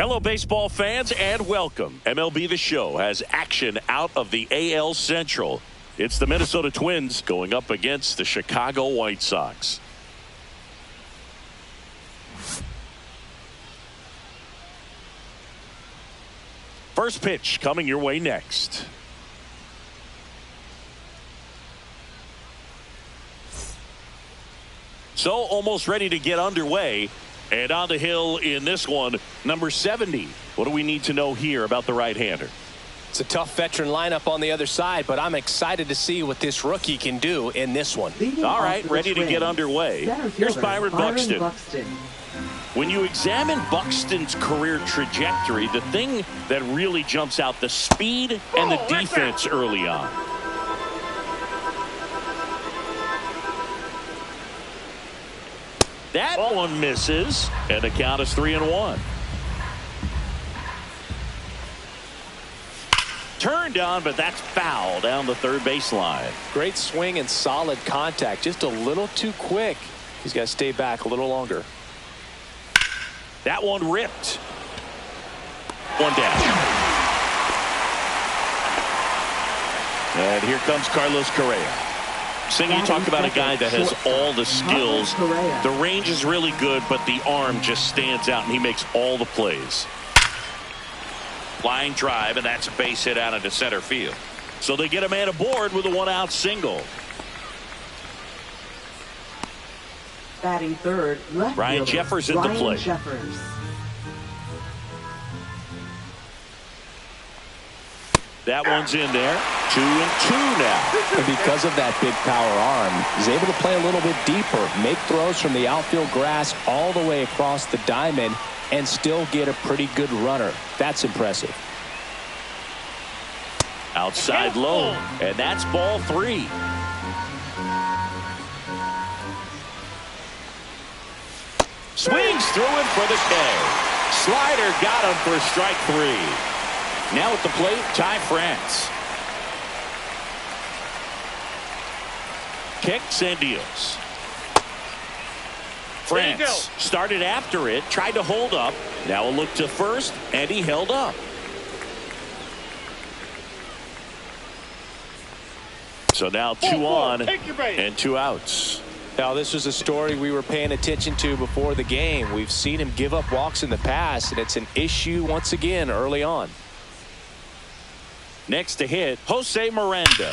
Hello, baseball fans, and welcome. MLB The Show has action out of the AL Central. It's the Minnesota Twins going up against the Chicago White Sox. First pitch coming your way next. So almost ready to get underway. And on the hill in this one, number 70. What do we need to know here about the right-hander? It's a tough veteran lineup on the other side, but I'm excited to see what this rookie can do in this one. All right, ready to get underway. Here's Byron Buxton. When you examine Buxton's career trajectory, the thing that really jumps out, the speed and the defense early on. That one misses, and the count is 3-1. Turned on, but that's foul down the third baseline. Great swing and solid contact, just a little too quick. He's got to stay back a little longer. That one ripped. One down. And here comes Carlos Correa. Sing, you talked about a guy that has all the skills. The range is really good, but the arm just stands out, and he makes all the plays. Line drive, and that's a base hit out into center field. So they get a man aboard with a one-out single. Batting third, left Ryan fielder, Jeffers at the plate. Jeffers. That one's in there. 2-2 now. And because of that big power arm, he's able to play a little bit deeper, make throws from the outfield grass all the way across the diamond, and still get a pretty good runner. That's impressive. Outside low, and that's ball 3. Swings through it for the K. Slider got him for strike 3. Now at the plate, Ty France. Kicks and deals. France started after it, tried to hold up. Now a look to first, and he held up. So now 2 on and 2 outs. Now, this was a story we were paying attention to before the game. We've seen him give up walks in the past, and it's an issue once again early on. Next to hit, Jose Miranda.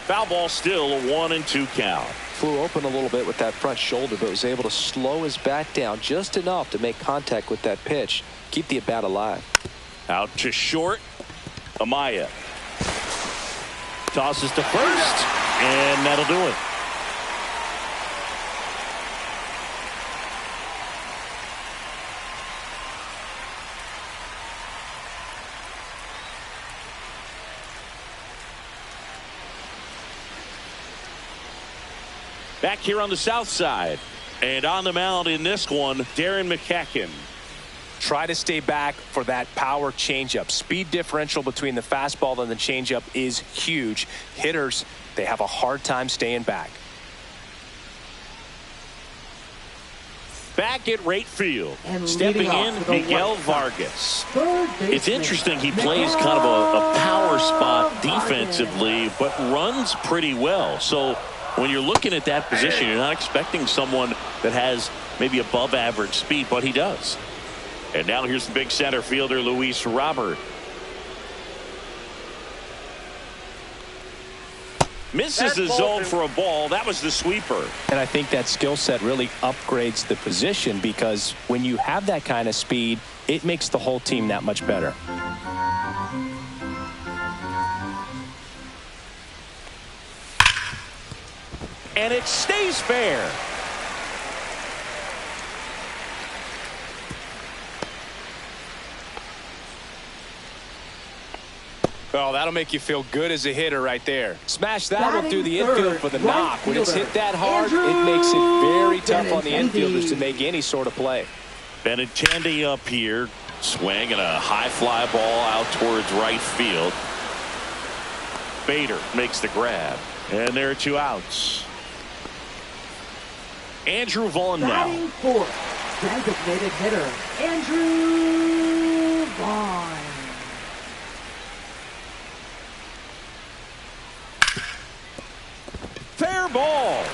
Foul ball, still a 1-2 count. Flew open a little bit with that front shoulder, but was able to slow his bat down just enough to make contact with that pitch. Keep the at-bat alive. Out to short. Amaya tosses to first, and that'll do it. Back here on the south side, and on the mound in this one, Darren McCacken. Try to stay back for that power changeup. Speed differential between the fastball and the changeup is huge. Hitters, they have a hard time staying back. Back at right field, stepping in, Miguel Vargas. It's interesting, he plays kind of a power spot defensively, but runs pretty well. So when you're looking at that position, you're not expecting someone that has maybe above average speed, but he does. And now here's the big center fielder, Luis Robert. Misses the zone for a ball. That was the sweeper. And I think that skill set really upgrades the position, because when you have that kind of speed, it makes the whole team that much better. And it stays fair. Well, that'll make you feel good as a hitter right there. Smash that one through the infield for the knock. When it's hit that hard, it makes it very tough on the infielders to make any sort of play. Benintendi up here, swing and a high fly ball out towards right field. Bader makes the grab, and there are 2 outs. Andrew Vaughn now. Batting fourth, designated hitter, Andrew 1. Fair ball.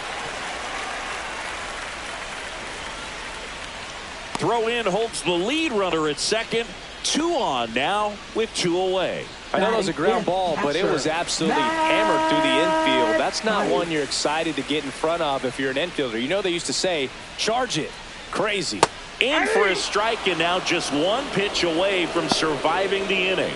Throw in holds the lead runner at second. 2 on now with 2 away. I know that was a ground ball, but it was absolutely hammered through the infield. That's not one you're excited to get in front of if you're an infielder. You know they used to say, charge it. Crazy. In for a strike, and now just 1 pitch away from surviving the inning.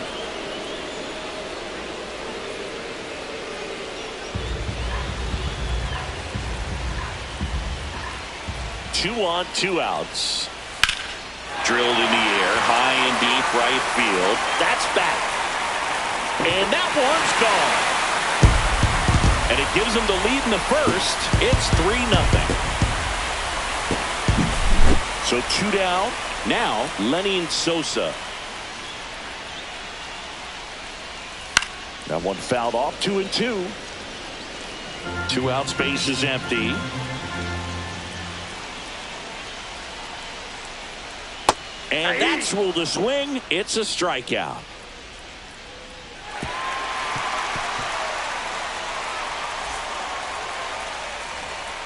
Two on, 2 outs. Drilled in the air, high and deep right field. That's back. And that one's gone. And it gives them the lead in the first. It's 3-0. So 2 down. Now Lenny Sosa. That one fouled off. 2-2. 2 outs, base is empty. And that's ruled a swing. It's a strikeout.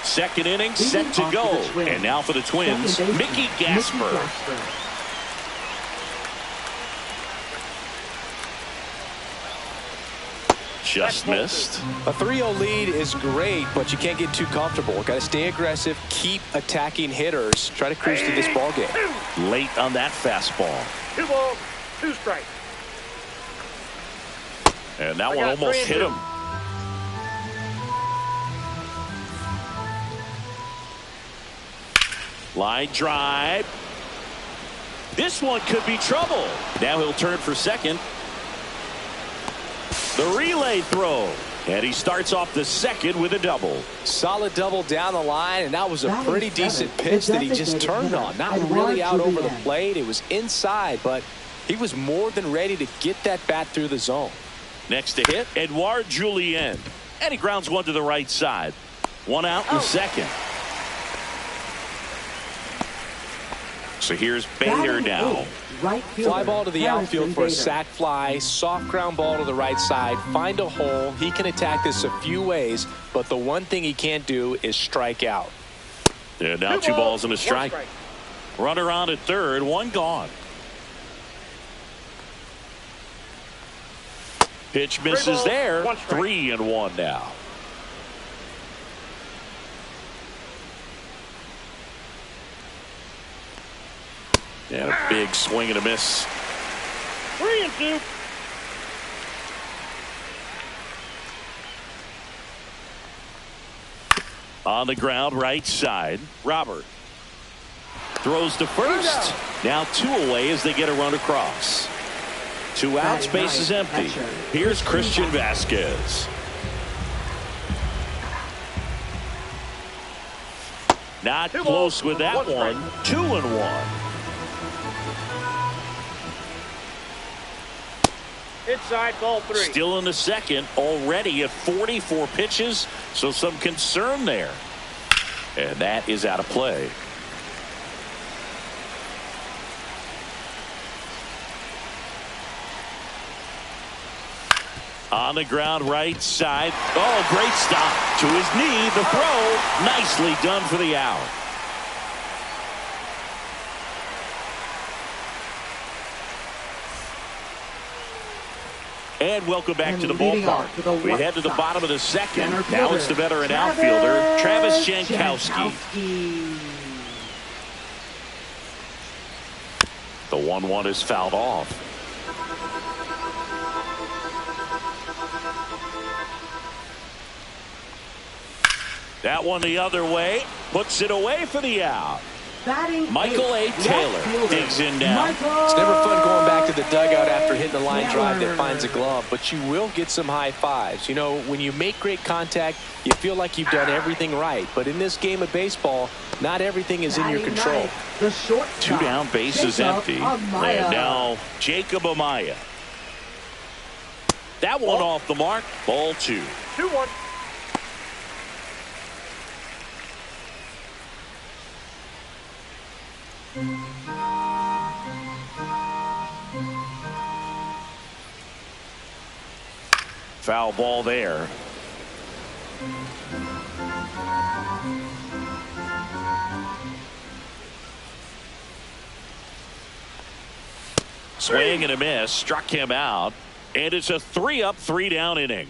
Second inning set to go. And now for the Twins, Mickey Gasper. Just missed. A 3-0 lead is great, but you can't get too comfortable. Got to stay aggressive, keep attacking hitters, try to cruise through this ball game. Late on that fastball. 2 balls, 2 strikes. And that one almost hit him. Line drive. This one could be trouble. Now he'll turn for second. The relay throw. And he starts off the second with a double. Solid double down the line, and that was a pretty decent pitch that he just turned on. Not really out over the plate. It was inside, but he was more than ready to get that bat through the zone. Next to hit, Edouard Julien. And he grounds one to the right side. 1 out in second. So here's Bader now. Fly ball to the outfield for a sac fly. Soft ground ball to the right side. Find a hole. He can attack this a few ways, but the one thing he can't do is strike out. Yeah, now 2 balls and a strike. Runner on at third, 1 gone. Pitch misses there. 3-1 now. And a big swing and a miss. 3-2. On the ground, right side. Robert throws to first. Now 2 away as they get a run across. 2 outs, base is empty. Here's Christian Vasquez. Not close with that one. 2-1. Inside, ball 3. Still in the second, already at 44 pitches, so some concern there. And that is out of play. On the ground, right side. Oh, great stop. To his knee, the throw. Nicely done for the out. And welcome back to the ballpark. We head to the bottom of the second. Now it's the veteran outfielder, Travis Jankowski. The 1-1 is fouled off. That one the other way. Puts it away for the out. Michael A. Taylor digs in now. It's never fun going back to the dugout after hitting a line drive that finds a glove, but you will get some high fives. You know, when you make great contact, you feel like you've done everything right. But in this game of baseball, not everything is in your control. 2 down, base is empty. And now Jacob Amaya. That one off the mark. Ball 2. 2-1. Foul ball there. Swing and a miss. Struck him out. And it's a 3-up, 3-down inning.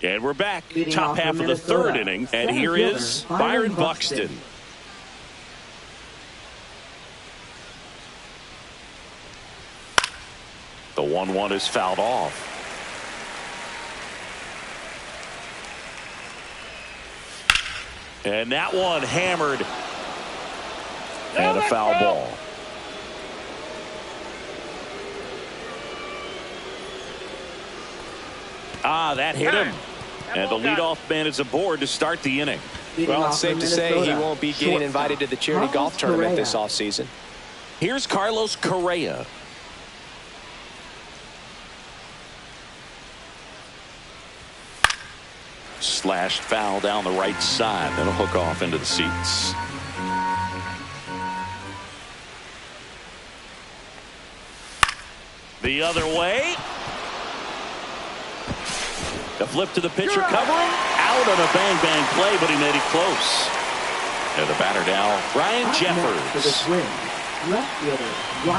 And we're back. Top half of the third inning. And here is Byron Buxton. The 1-1 is fouled off. And that one hammered. And a foul ball. That hit him. And the leadoff man is aboard to start the inning. Well, it's safe to say he won't be getting invited to the charity golf tournament this offseason. Here's Carlos Correa. Slashed foul down the right side. That'll hook off into the seats. The other way. The flip to the pitcher, covering. Out on a bang-bang play, but he made it close. And the batter now, Ryan Jeffers.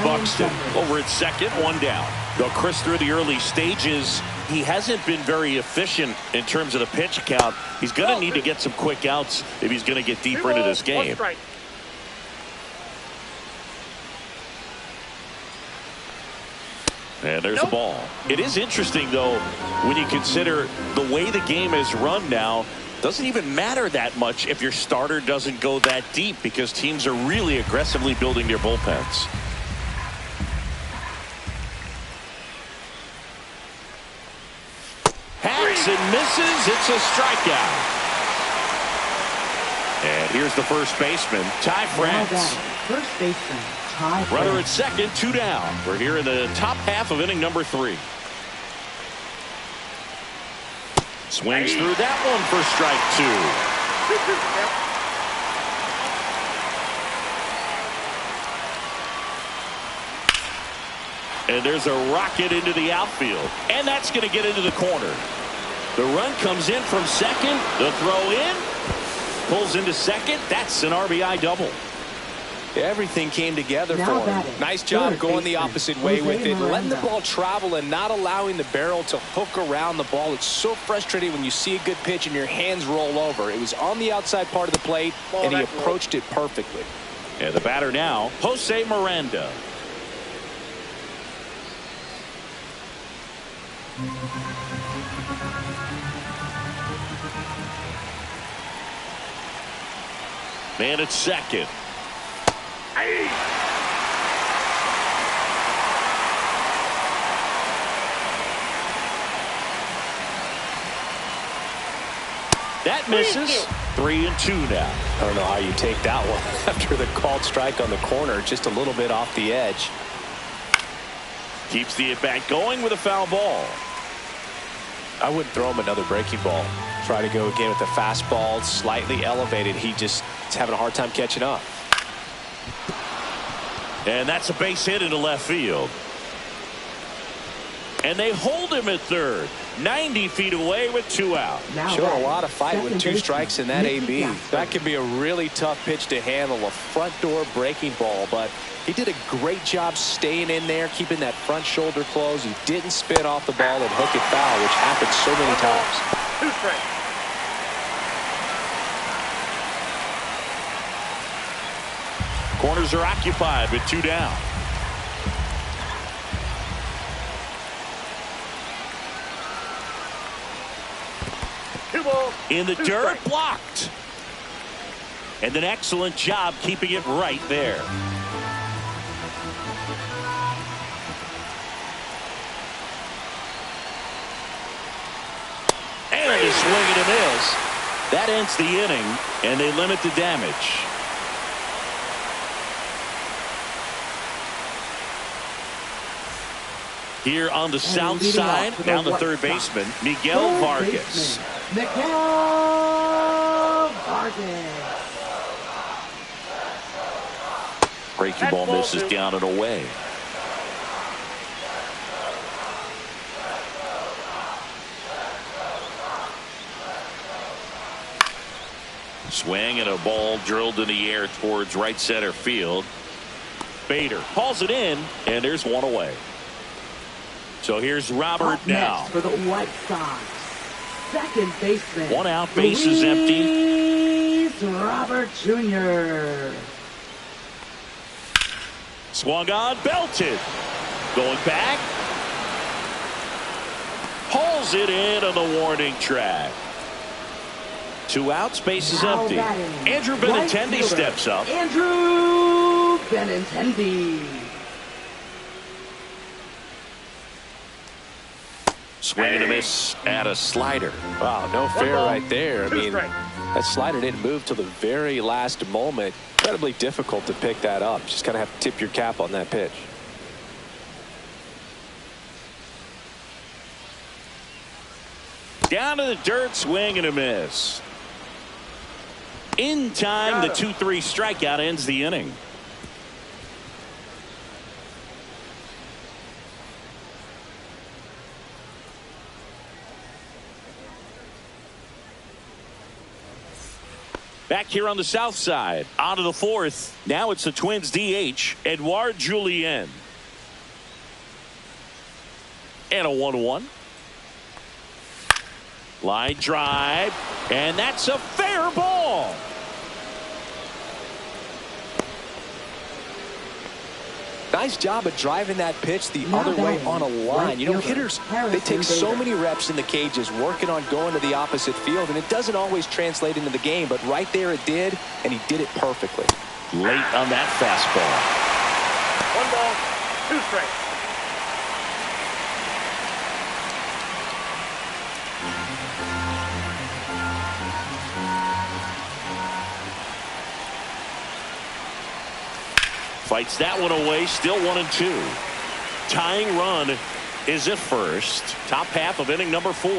Buxton over at second, 1 down. Though Chris, through the early stages, he hasn't been very efficient in terms of the pitch count. He's going to need to get some quick outs if he's going to get deeper into this game. And there's the ball. It is interesting, though, when you consider the way the game is run now. Doesn't even matter that much if your starter doesn't go that deep, because teams are really aggressively building their bullpens. Hacks and misses. It's a strikeout. And here's the first baseman, Ty France. First baseman, Ty France. Runner at second, 2 down. We're here in the top half of inning number 3. Swings through that one for strike 2. And there's a rocket into the outfield. And that's going to get into the corner. The run comes in from second. The throw in. Pulls into second. That's an RBI double. Everything came together for him. Nice job going the opposite way with it, letting the ball travel and not allowing the barrel to hook around the ball. It's so frustrating when you see a good pitch and your hands roll over. It was on the outside part of the plate, and he approached it perfectly. And the batter now, Jose Miranda. Man at second. That misses. 3-2 now. I don't know how you take that one after the called strike on the corner, just a little bit off the edge. Keeps the at-bat going with a foul ball. I wouldn't throw him another breaking ball. Try to go again with the fastball, slightly elevated. He just is having a hard time catching up. And that's a base hit into left field. And they hold him at third. 90 feet away with 2 out. Showing a lot of fight with 2 strikes in that AB. That can be a really tough pitch to handle, a front door breaking ball, but he did a great job staying in there, keeping that front shoulder closed. He didn't spin off the ball and hook it foul, which happens so many times. 2 strikes. Corners are occupied with 2 down. In the dirt, blocked. And an excellent job keeping it right there. And a swing and a miss. That ends the inning, and they limit the damage. Here on the south side, down the third baseman, Miguel Vargas. Miguel Vargas. Breaking ball misses down and away. Swing and a ball drilled in the air towards right center field. Bader hauls it in, and there's one away. So here's Robert Up now. next for the White Sox, second baseman. One out, base is empty. Robert Jr. Swung on, belted. Going back. Hauls it in on the warning track. 2 outs, base is Now empty. batting, Andrew right Benintendi fielder, steps up. Andrew Benintendi. Swing and a miss at a slider. Wow, no fair ball, right there. I 2 mean, strikes. that slider didn't move till the very last moment. Incredibly difficult to pick that up. Just kind of have to tip your cap on that pitch. Down to the dirt, swing and a miss. In time, the 2-3 strikeout ends the inning. Back here on the south side, on to the 4th. Now it's the Twins DH, Edouard Julien. And a 1-1. Line drive, and that's a fair ball. Nice job of driving that pitch the Now other way batting, on a line. right You know, fielder, hitters, they Harrison take so Bader. many reps in the cages working on going to the opposite field, and it doesn't always translate into the game, but right there it did, and he did it perfectly. Late on that fastball. 1 ball, 2 strikes. Fights that one away, still 1-2. Tying run is at first. Top half of inning number 4.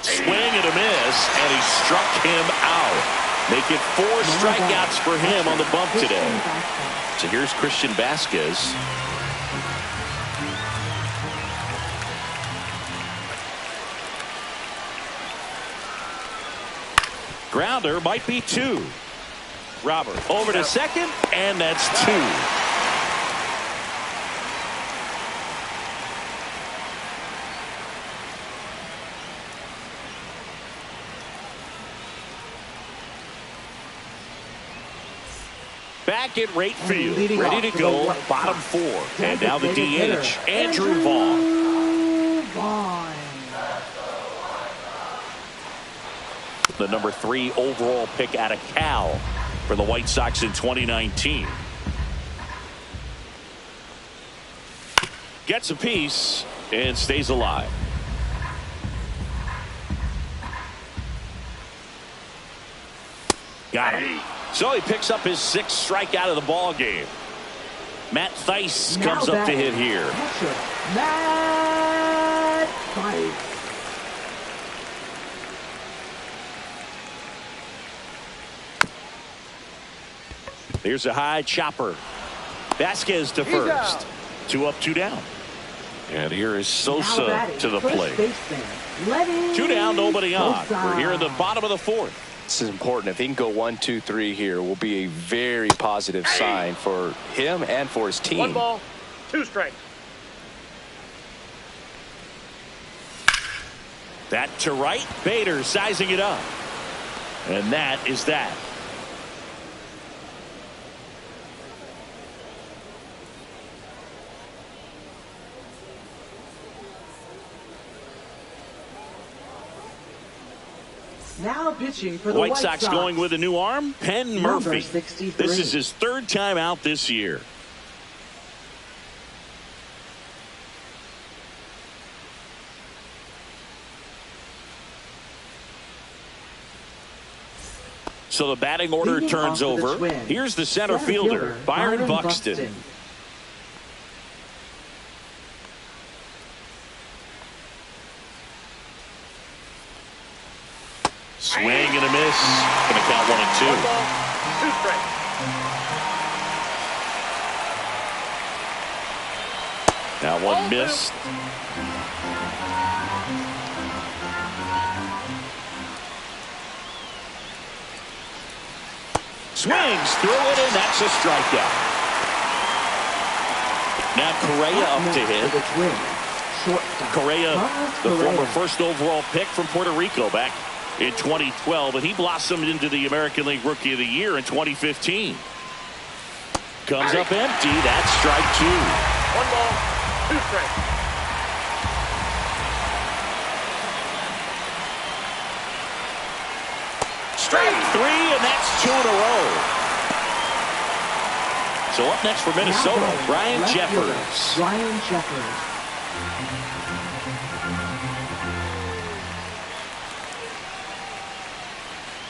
Swing and a miss, and he struck him out. Make it 4 strikeouts for him on the bump today. So here's Christian Vasquez. Grounder might be 2. Robert over to second, and that's 2. Back at right field, ready to go, bottom 4. And now the DH, Andrew Vaughn. The number 3 overall pick out of Cal for the White Sox in 2019. Gets a piece and stays alive. Got him. So he picks up his 6th strikeout of the ball game. Matt Theis comes up to hit here. Matt Theis. Here's a high chopper. Vasquez to first. 2 up, 2 down. And here is Sosa to the plate. 2 down, nobody on. We're here in the bottom of the 4th. This is important. If he can go 1, 2, 3 here, will be a very positive sign for him and for his team. 1 ball, 2 strikes. That to right. Bader sizing it up. And that is that. Now pitching for the White Sox going with a new arm, Penn Murphy. 63. This is his 3rd time out this year. So the batting order Leading turns off for the over. Twins, Here's the center fielder, Byron Buxton. Swing and a miss. Going to count 1 and 2. 1 ball, 2 strikes. Now 1 missed. Swings through it, and that's a strikeout. Now Correa up to hit. Correa, the former first overall pick from Puerto Rico back in 2012, and he blossomed into the American League Rookie of the Year in 2015. Comes up empty. That's strike 2. 1 ball, 2 strikes. Strike 3, and that's 2 in a row. So up next for Minnesota, Ryan Jeffers. Ryan Jeffers.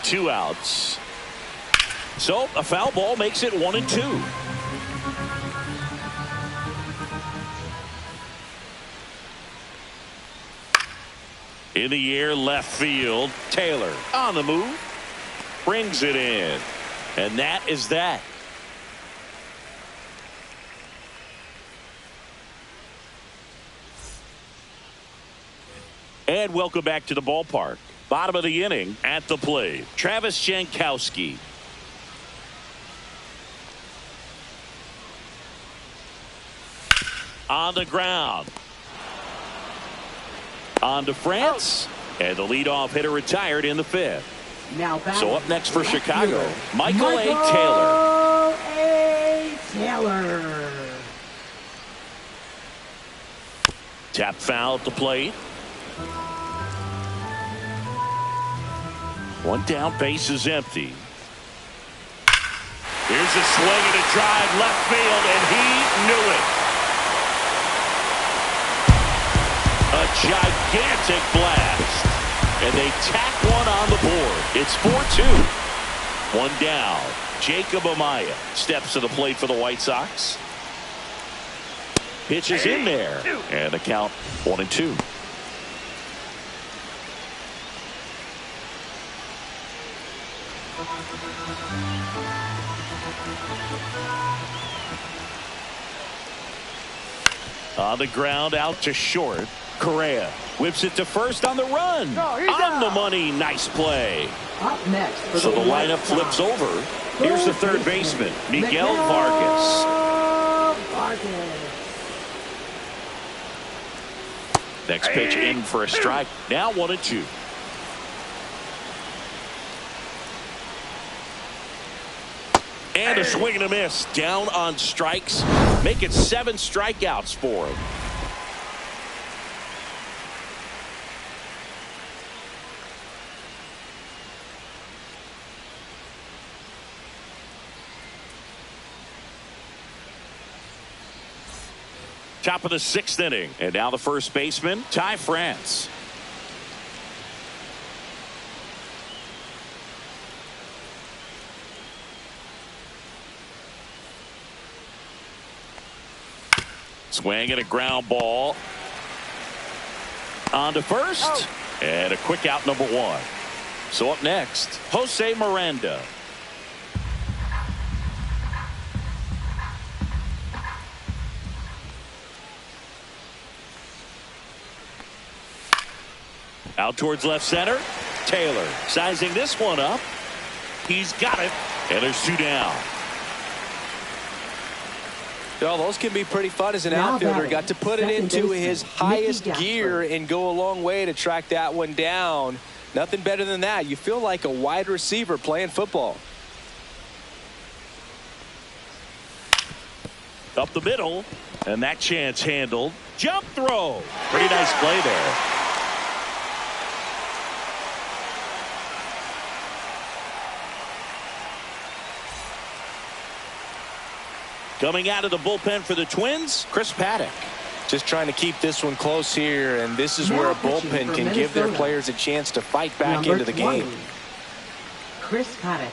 Two outs. So a foul ball makes it 1-2. In the air, left field. Taylor on the move. Brings it in. And that is that. And welcome back to the ballpark. Bottom of the inning at the plate. Travis Jankowski. On the ground. On to France. And the leadoff hitter retired in the 5th. Now back. So up next for Chicago, fielder, Michael A. Taylor. A. Taylor. Tap foul at the plate. One down, base is empty. Here's a swing and a drive left field, and he knew it. A gigantic blast. And they tack one on the board. It's 4-2. One down. Jacob Amaya steps to the plate for the White Sox. Pitches in there. And the count 1-2. On the ground, out to short. Correa whips it to first on the run. On the money. Nice play. Up next. So the lineup flips over. Here's the third baseman, Miguel Vargas. Next pitch in for a strike. Now 1-2. And a swing and a miss. Down on strikes. Make it 7 strikeouts for him. Top of the 6th inning. And now the first baseman, Ty France. Swing and a ground ball. On to first. And a quick out, number 1. So up next, Jose Miranda. Out towards left center. Taylor sizing this one up. He's got it. And there's 2 down. Well, those can be pretty fun as an outfielder. Got to put it into his highest gear and go a long way to track that one down. Nothing better than that. You feel like a wide receiver playing football. Up the middle. And that chance handled. Jump throw. Pretty nice play there. Coming out of the bullpen for the Twins, Chris Paddock. Just trying to keep this one close here, and this is where a bullpen can give their players a chance to fight back into the game. Chris Paddock.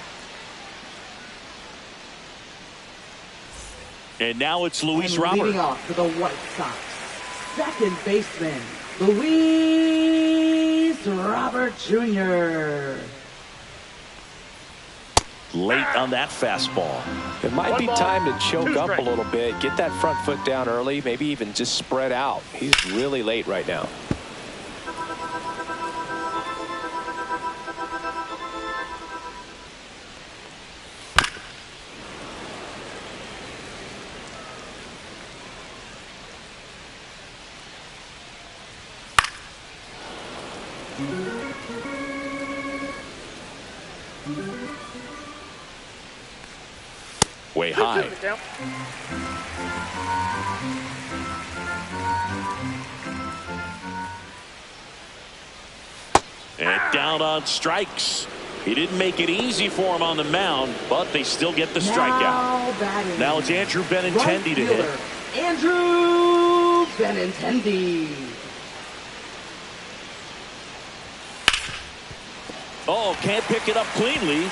And now it's Luis Robert. Leading off for the White Sox, second baseman, Luis Robert Jr. Late on that fastball. It might be time to choke up a little bit, get that front foot down early, maybe even just spread out. He's really late right now. Way high. And down on strikes. He didn't make it easy for him on the mound, but they still get the strikeout. Now it's Andrew Benintendi to hit. Andrew Benintendi. Oh, can't pick it up cleanly.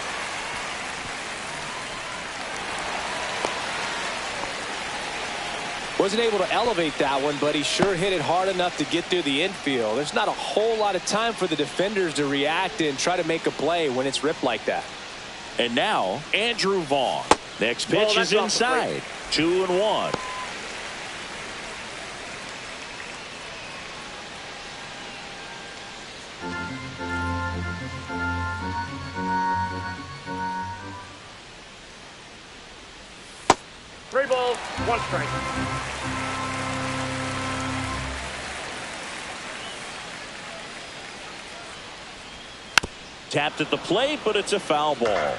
Wasn't able to elevate that one, but he sure hit it hard enough to get through the infield. There's not a whole lot of time for the defenders to react and try to make a play when it's ripped like that. And now, Andrew Vaughn. Next pitch is inside. 2-1. Three balls, one strike. Tapped at the plate, but it's a foul ball.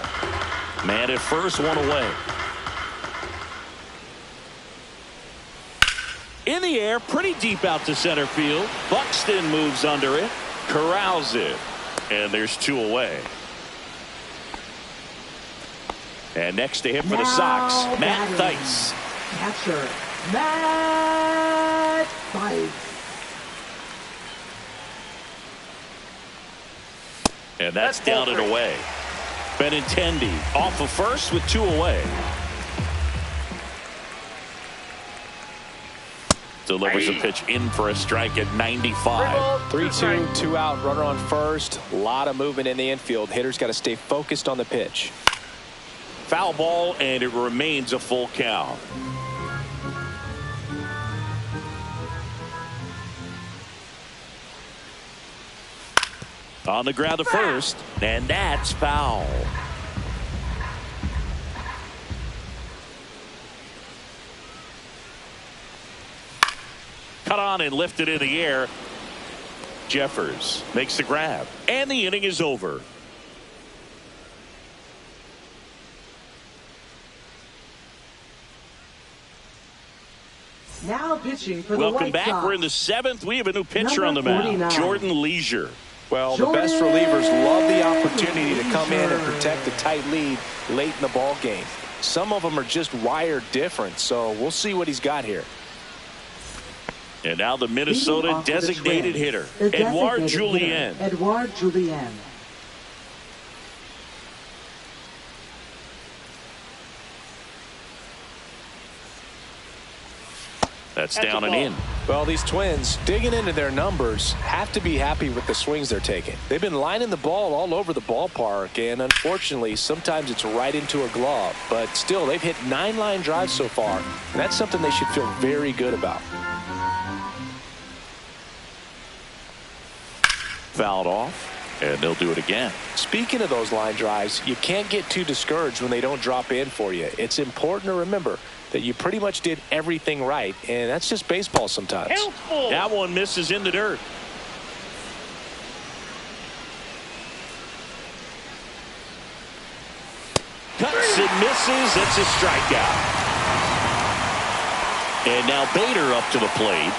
Man at first, one away. In the air, pretty deep out to center field. Buxton moves under it, corrals it, and there's two away. And next to him for the Sox, Matt Thaiss. Catcher, Matt Thaiss. And that's down and away. Benintendi off of first with two away. Delivers a pitch in for a strike at 95. 3-2, 2 out, runner on first. A lot of movement in the infield. Hitters got to stay focused on the pitch. Foul ball, and it remains a full count. On the ground to first, and that's foul. Cut on and lifted in the air. Jeffers makes the grab, and the inning is over. Now pitching for the Welcome White back. Sox. We're in the seventh. We have a new pitcher on the Number mound, 49. Jordan Leisure. Well, the best relievers love the opportunity to come in and protect a tight lead late in the ball game. Some of them are just wired different, so we'll see what he's got here. And now the Minnesota designated hitter, Edouard Julien. Edouard Julien. That's down and in. Well, these Twins, digging into their numbers, have to be happy with the swings they're taking. They've been lining the ball all over the ballpark, and unfortunately, sometimes it's right into a glove. But still, they've hit 9 line drives so far, and that's something they should feel very good about. Fouled off, and they'll do it again. Speaking of those line drives, you can't get too discouraged when they don't drop in for you. It's important to remember that you pretty much did everything right, and that's just baseball sometimes. Helpful. That one misses in the dirt. Cuts and misses. It's a strikeout. And now Bader up to the plate.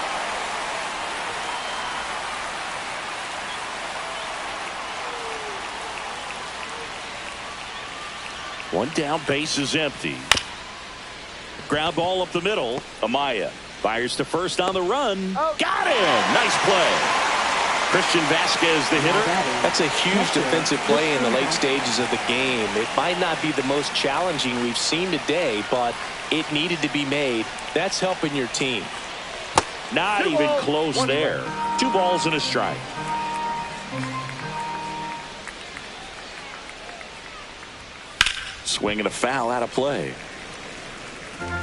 One down, base is empty. Ground ball up the middle. Amaya fires to first on the run. Got him. Nice play. Christian Vasquez, the hitter. That's a huge defensive play in the late stages of the game. It might not be the most challenging we've seen today, but it needed to be made. That's helping your team. Not even close there. 2 balls and a strike. Swing and a foul out of play.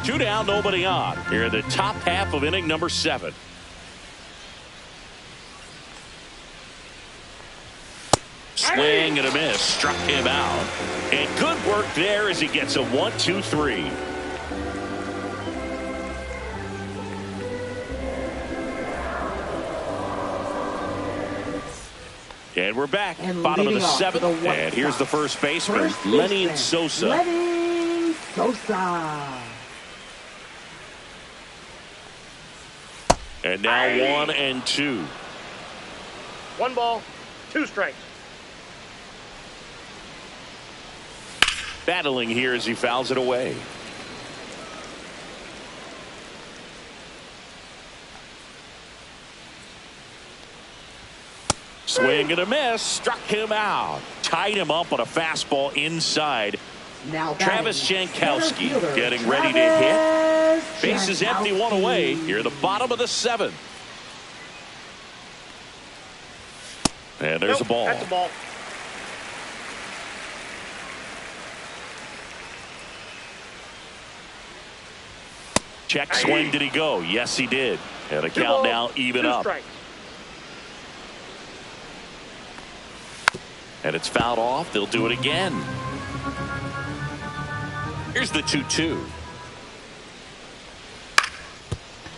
2 down, nobody on. Here in the top half of inning number 7. Swing and a miss. Struck him out. And good work there as he gets a 1-2-3. And we're back. And Bottom of the leading off for seventh. the White And here's Sox, the first baseman, first Lenny baseman, Sosa. Lenny Sosa. And now 1-2. 1 ball, 2 strikes. Battling here as he fouls it away. Swing and a miss. Struck him out. Tied him up on a fastball inside. Now Travis batting, Jankowski center fielder, getting ready to hit. Travis Bases empty, 1 away. Jankowski. Here, the bottom of the seventh. And there's a ball. That's a ball. Check swing. Did he go? Yes, he did. And a 2 count balls, now even 2 up. strikes. And it's fouled off. They'll do it again. Here's the 2-2.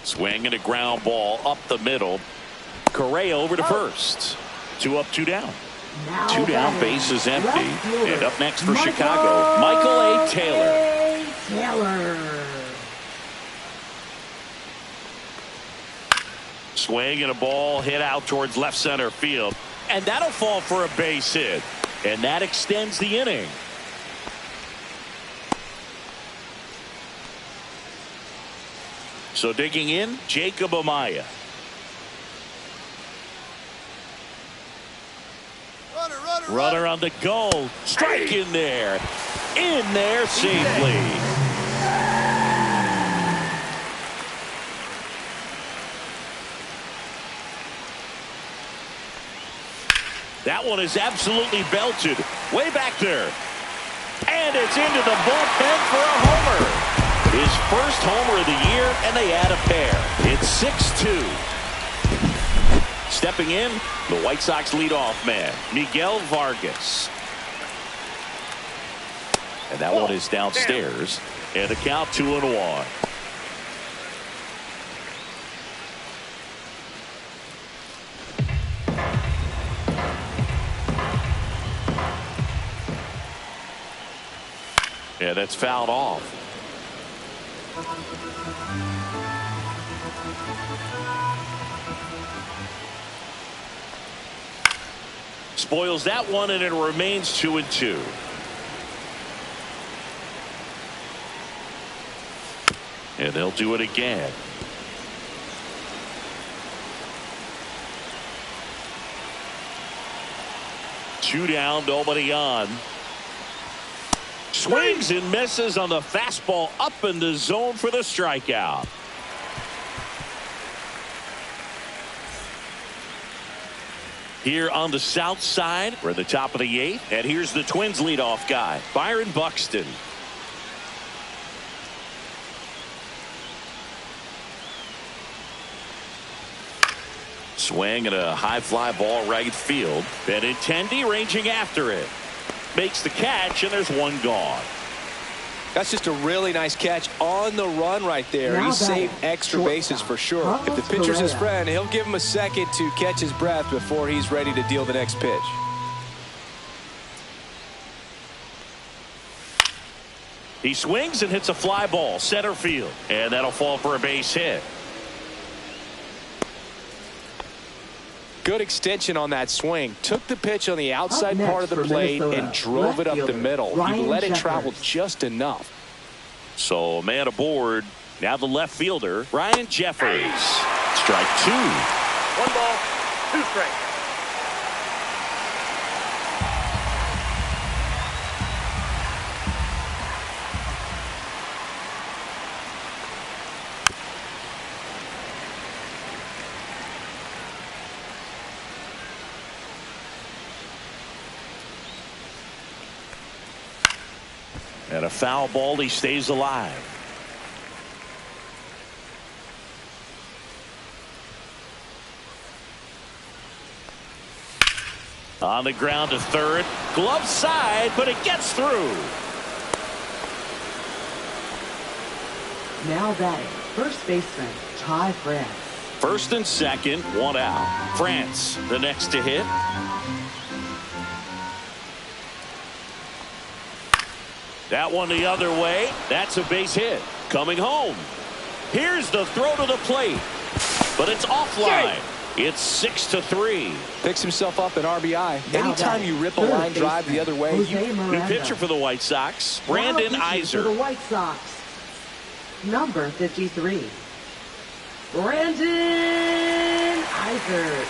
Swing and a ground ball up the middle. Correa over to first. 2 up, 2 down. Now 2 down, batting, bases empty. left fielder, And up next for Chicago, Michael A. Taylor. A. Taylor. Swing and a ball hit out towards left center field. And that'll fall for a base hit. And that extends the inning. So digging in, Jacob Amaya. Runner on the goal. Strike in there. In there safely. That one is absolutely belted. Way back there. And it's into the bullpen for a homer. His first homer of the year, and they add a pair. It's 6-2. Stepping in, the White Sox leadoff man, Miguel Vargas. And that one is downstairs. And the count 2-1. Yeah, that's fouled off. Spoils that one, and it remains 2-2. And they'll do it again. Two down, nobody on. Swings and misses on the fastball up in the zone for the strikeout. Here on the south side, we're at the top of the 8th, and here's the Twins leadoff guy, Byron Buxton. Swing and a high fly ball right field. Benintendi ranging after it. Makes the catch, and there's one gone. That's just a really nice catch on the run right there. Now He saved batting, extra bases for sure. Carlos If the pitcher's his Correa. friend, he'll give him a second to catch his breath before he's ready to deal the next pitch. He swings and hits a fly ball center field, and that'll fall for a base hit. Good extension on that swing. Took the pitch on the outside next part of the for plate Minnesota, and drove it up the left middle. fielder, He Ryan let it Jeffers. travel just enough. So man aboard. Now the left fielder, Ryan Jeffers. Strike 2. 1 ball, 2 strikes. And a foul ball. He stays alive. On the ground to third. Glove side, but it gets through. Now batting, first baseman, Ty France. First and second, 1 out. France, the next to hit. That one the other way. That's a base hit. Coming home. Here's the throw to the plate. But it's offline. It's 6-3. Picks himself up an RBI. Anytime you rip a line drive the other way, New pitcher for the White Sox, Brandon Iser. For the White Sox, number 53, Brandon Iser.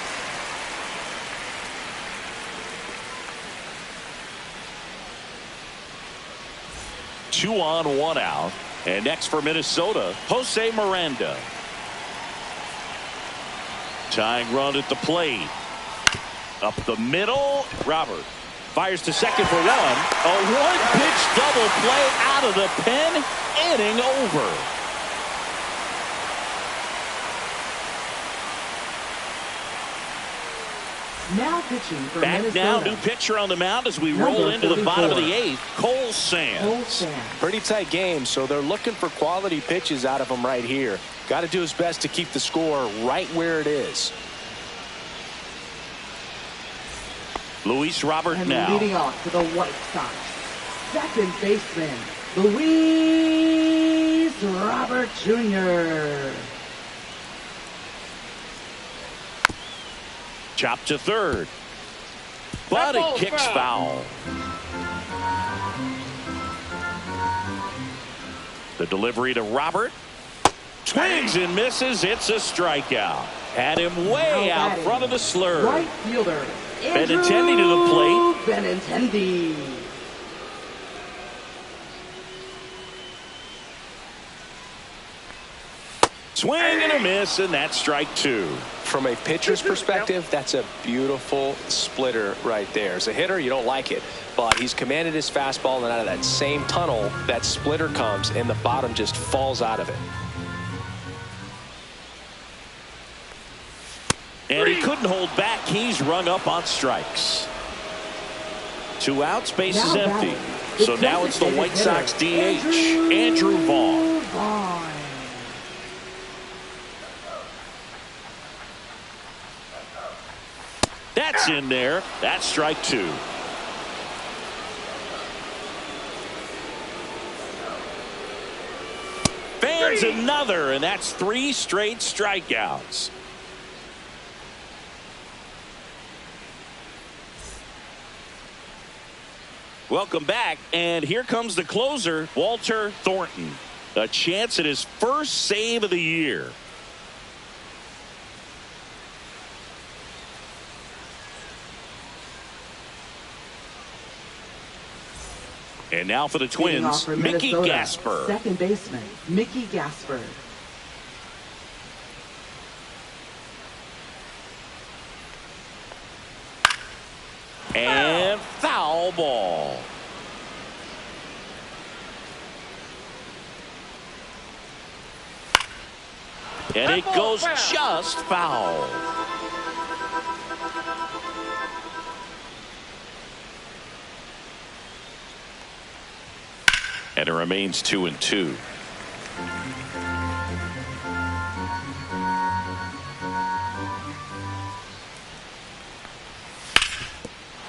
Two on, one out. And next for Minnesota, Jose Miranda. Tying run at the plate. Up the middle. Robert fires to second for one. A one-pitch double play out of the pen. Inning over. Now pitching for Back Minnesota. now, new pitcher on the mound as we roll into the bottom of the eighth. Cole Sands. Pretty tight game, so they're looking for quality pitches out of him right here. Got to do his best to keep the score right where it is. Luis Robert and now. Leading off to the White Sox, second baseman, Luis Robert Jr. Chop to third. But it kicks foul. The delivery to Robert. Swings and misses. It's a strikeout. Had him way out front of the slur. Right fielder, Benintendi to the plate. Benintendi. Swing and a miss, and that's strike two. From a pitcher's perspective, that's a beautiful splitter right there. As a hitter, you don't like it, but he's commanded his fastball, and out of that same tunnel, that splitter comes, and the bottom just falls out of it. And he couldn't hold back. He's rung up on strikes. 2 outs, base is empty. So now it's the White Sox DH, Andrew Vaughn. That's in there. That's strike two. Fans another, and that's 3 straight strikeouts. Welcome back, and here comes the closer, Walter Thornton. A chance at his first save of the year. And now for the Twins, Mickey Gasper. Second baseman, Mickey Gasper. And foul ball. And it goes just foul. And it remains 2-2.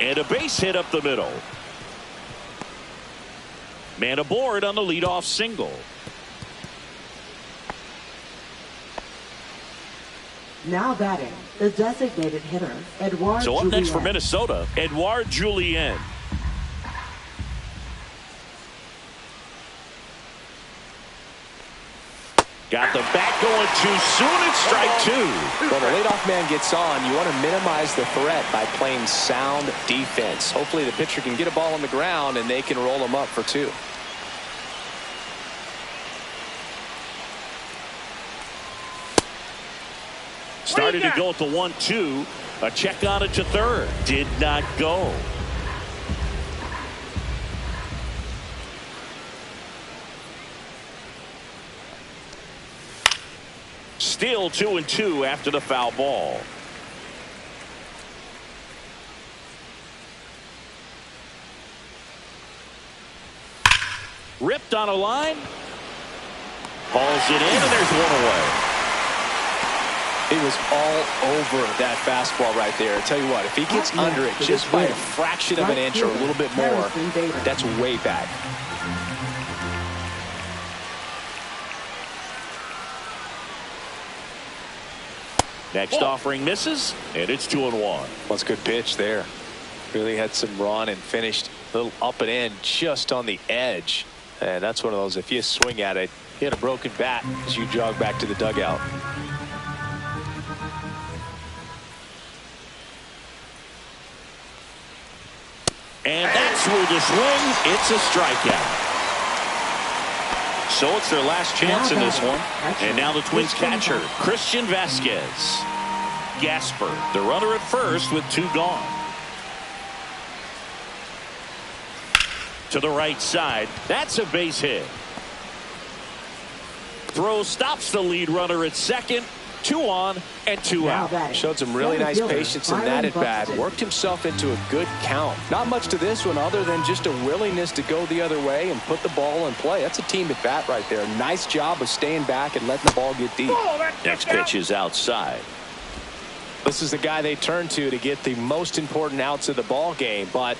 And a base hit up the middle. Man aboard on the leadoff single. Now batting, the designated hitter, Edouard So up Julien. next for Minnesota, Edouard Julien. Got the bat going too soon. It's strike two. When the leadoff man gets on, you want to minimize the threat by playing sound defense. Hopefully the pitcher can get a ball on the ground and they can roll him up for 2. Started to go at the 1-2. A check on it to third. Did not go. Still 2-2 after the foul ball. Ripped on a line. Hauls it in, and there's one away. He was all over that fastball right there. I tell you what, if he gets under it just by a fraction of an inch or a little bit more, that's way back. Next offering misses, and it's 2-1. Well, it's a good pitch there. Really had some run and finished a little up and in just on the edge. And that's one of those, if you swing at it, you hit a broken bat as you jog back to the dugout. And that's through the swing. It's a strikeout. So it's their last chance in this one. And now the Twins catcher, Christian Vasquez. Gasper, the runner at first with 2 gone. To the right side. That's a base hit. Throw stops the lead runner at second. 2 on and 2 out. Showed some really nice patience in that at bat. Worked himself into a good count. Not much to this one other than just a willingness to go the other way and put the ball in play. That's a team at bat right there. Nice job of staying back and letting the ball get deep. Next pitch is outside. This is the guy they turn to get the most important outs of the ball game, but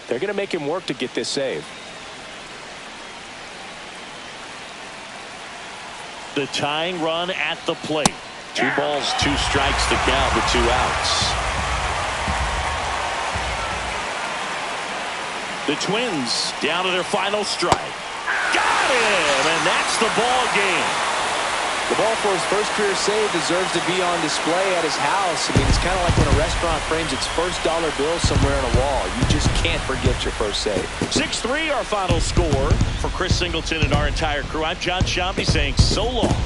they're going to make him work to get this save. The tying run at the plate. 2 balls, 2 strikes to count with 2 outs. The Twins down to their final strike. Got him, and that's the ball game. The ball for his first career save deserves to be on display at his house. I mean, it's kind of like when a restaurant frames its first dollar bill somewhere on a wall. You just can't forget your first save. 6-3 our final score. For Chris Singleton and our entire crew, I'm John Shampi saying so long.